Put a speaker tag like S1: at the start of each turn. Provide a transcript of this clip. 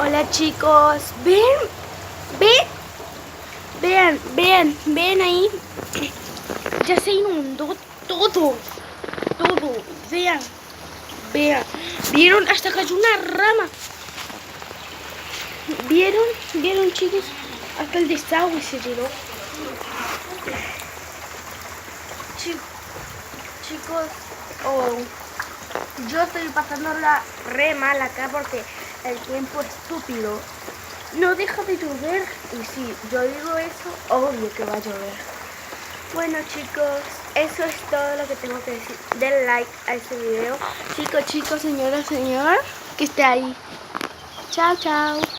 S1: Hola chicos, ven ahí. Ya se inundó todo, vean. ¿Vieron? Hasta cayó una rama. ¿Vieron chicos? Hasta el desagüe se llenó. Chicos, yo estoy pasándola re mal acá porque el tiempo estúpido no deja de llover. Y si yo digo eso, obvio que va a llover. Bueno chicos, eso es todo lo que tengo que decir. Den like a este video. Chicos, señora, que esté ahí. Chao.